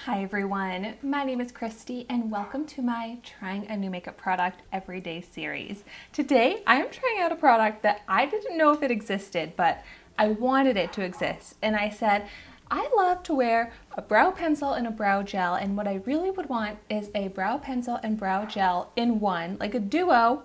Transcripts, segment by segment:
Hi everyone, my name is Christy and welcome to my Trying a New Makeup Product Everyday series. Today I am trying out a product that I didn't know if it existed, but I wanted it to exist. And I said, I love to wear a brow pencil and a brow gel, and what I really would want is a brow pencil and brow gel in one, like a duo.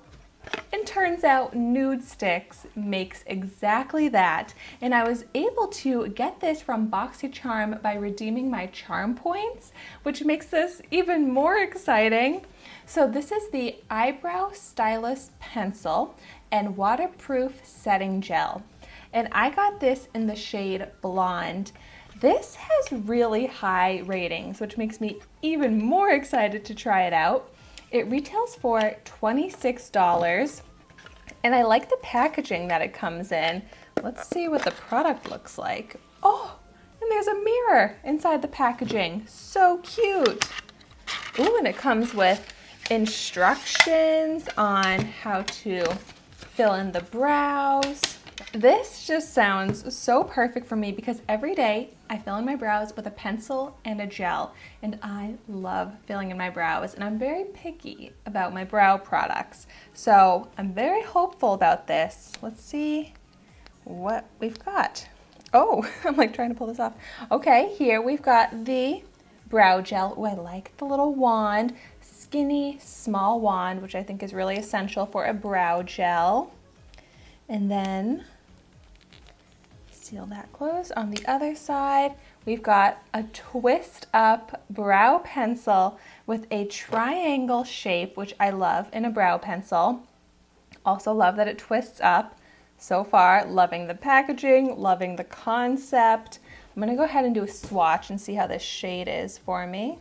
And turns out NUDESTIX makes exactly that. And I was able to get this from BoxyCharm by redeeming my charm points, which makes this even more exciting. So this is the Eyebrow Stylus pencil and waterproof setting gel. And I got this in the shade Blonde. This has really high ratings, which makes me even more excited to try it out. It retails for $26, and I like the packaging that it comes in. Let's see what the product looks like. Oh, and there's a mirror inside the packaging. So cute. Ooh, and it comes with instructions on how to fill in the brows. This just sounds so perfect for me because every day I fill in my brows with a pencil and a gel, and I love filling in my brows, and I'm very picky about my brow products. So I'm very hopeful about this. Let's see what we've got. Oh, I'm like trying to pull this off. Okay, here we've got the brow gel. Oh, I like the little wand, skinny, small wand, which I think is really essential for a brow gel. And then seal that closed. On the other side, we've got a twist up brow pencil with a triangle shape, which I love in a brow pencil. Also love that it twists up. So far, loving the packaging, loving the concept. I'm gonna go ahead and do a swatch and see how this shade is for me.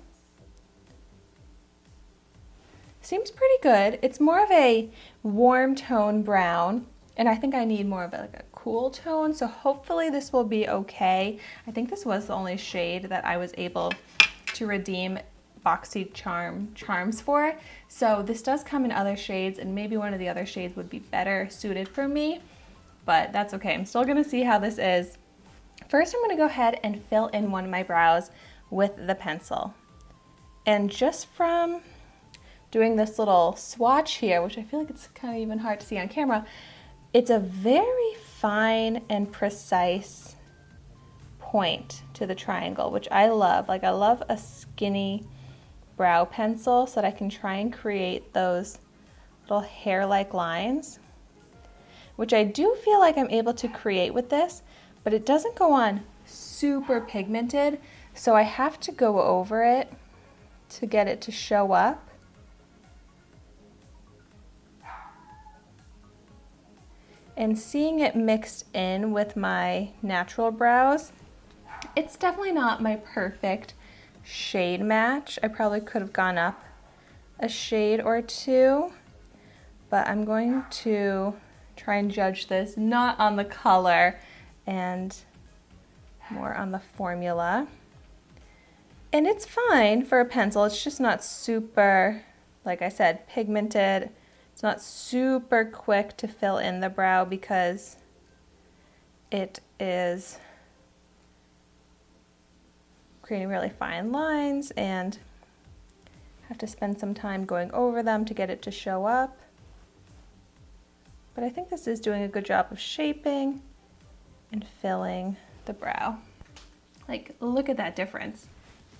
Seems pretty good. It's more of a warm tone brown, and I think I need more of a cool tone, so hopefully this will be okay. I think this was the only shade that I was able to redeem BoxyCharm charms for. So this does come in other shades, and maybe one of the other shades would be better suited for me, but that's okay. I'm still gonna see how this is. First, I'm gonna go ahead and fill in one of my brows with the pencil. And just from doing this little swatch here, which I feel like it's kind of even hard to see on camera, it's a very fine and precise point to the triangle, which I love. Like, I love a skinny brow pencil so that I can try and create those little hair-like lines, which I do feel like I'm able to create with this, but it doesn't go on super pigmented, so I have to go over it to get it to show up. And seeing it mixed in with my natural brows, it's definitely not my perfect shade match. I probably could have gone up a shade or two, but I'm going to try and judge this not on the color and more on the formula. And it's fine for a pencil. It's just not super, like I said, pigmented. It's not super quick to fill in the brow because it is creating really fine lines, and have to spend some time going over them to get it to show up. But I think this is doing a good job of shaping and filling the brow. Like, look at that difference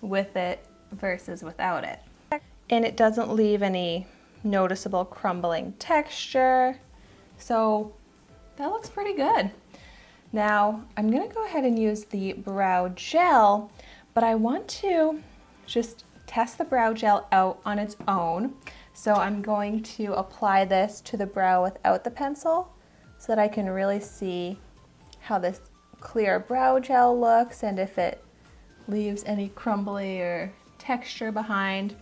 with it versus without it. And it doesn't leave any noticeable crumbling texture, so that looks pretty good. Now I'm gonna go ahead and use the brow gel, but I want to just test the brow gel out on its own, so I'm going to apply this to the brow without the pencil so that I can really see how this clear brow gel looks and if it leaves any crumbly or texture behind.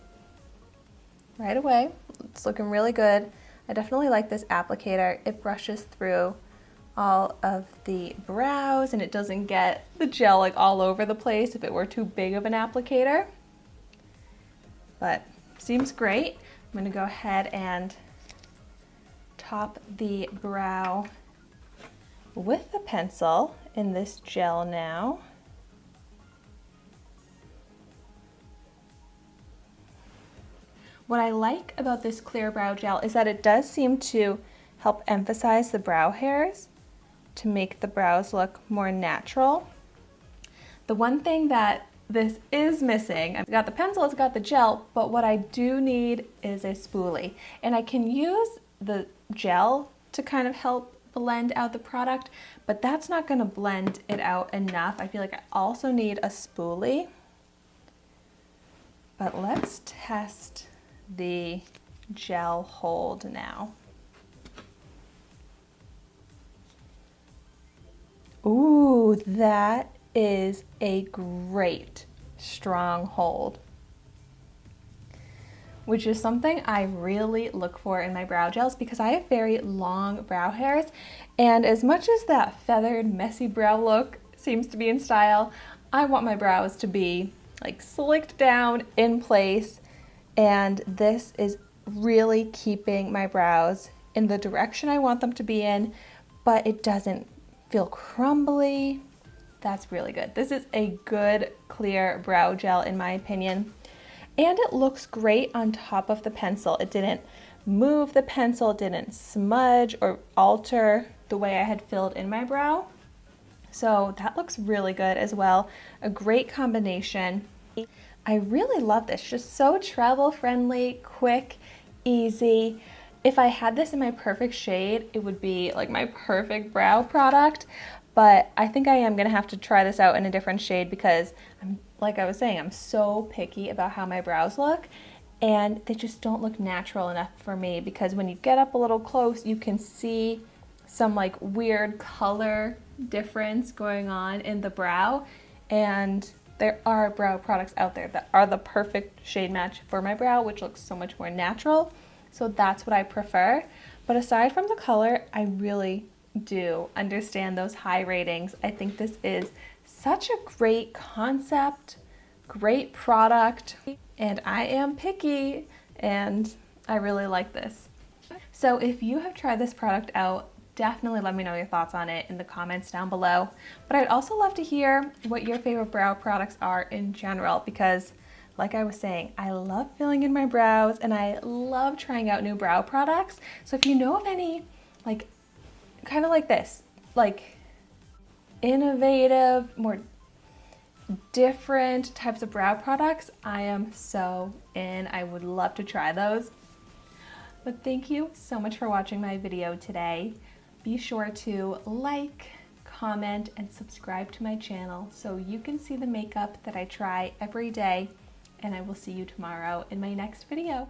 Right away, it's looking really good. I definitely like this applicator. It brushes through all of the brows and it doesn't get the gel like all over the place if it were too big of an applicator. But seems great. I'm gonna go ahead and top the brow with the pencil in this gel now. What I like about this clear brow gel is that it does seem to help emphasize the brow hairs to make the brows look more natural. The one thing that this is missing, I've got the pencil, it's got the gel, but what I do need is a spoolie. And I can use the gel to kind of help blend out the product, but that's not going to blend it out enough. I feel like I also need a spoolie. But let's test the gel hold now. Ooh, that is a great strong hold, which is something I really look for in my brow gels because I have very long brow hairs, and as much as that feathered, messy brow look seems to be in style, I want my brows to be like slicked down in place, and this is really keeping my brows in the direction I want them to be in, but it doesn't feel crumbly. That's really good. This is a good clear brow gel in my opinion. And it looks great on top of the pencil. It didn't move the pencil, it didn't smudge or alter the way I had filled in my brow. So that looks really good as well. A great combination. I really love this. Just so travel friendly, quick, easy. If I had this in my perfect shade, it would be like my perfect brow product. But I think I am gonna have to try this out in a different shade because like I was saying, I'm so picky about how my brows look and they just don't look natural enough for me, because when you get up a little close, you can see some like weird color difference going on in the brow, and there are brow products out there that are the perfect shade match for my brow, which looks so much more natural. So that's what I prefer. But aside from the color, I really do understand those high ratings. I think this is such a great concept, great product, and I am picky and I really like this. So if you have tried this product out, definitely let me know your thoughts on it in the comments down below. But I'd also love to hear what your favorite brow products are in general, because like I was saying, I love filling in my brows and I love trying out new brow products. So if you know of any like kind of like this, like innovative, more different types of brow products, I am so in. I would love to try those. But thank you so much for watching my video today. Be sure to like, comment, and subscribe to my channel so you can see the makeup that I try every day, and I will see you tomorrow in my next video.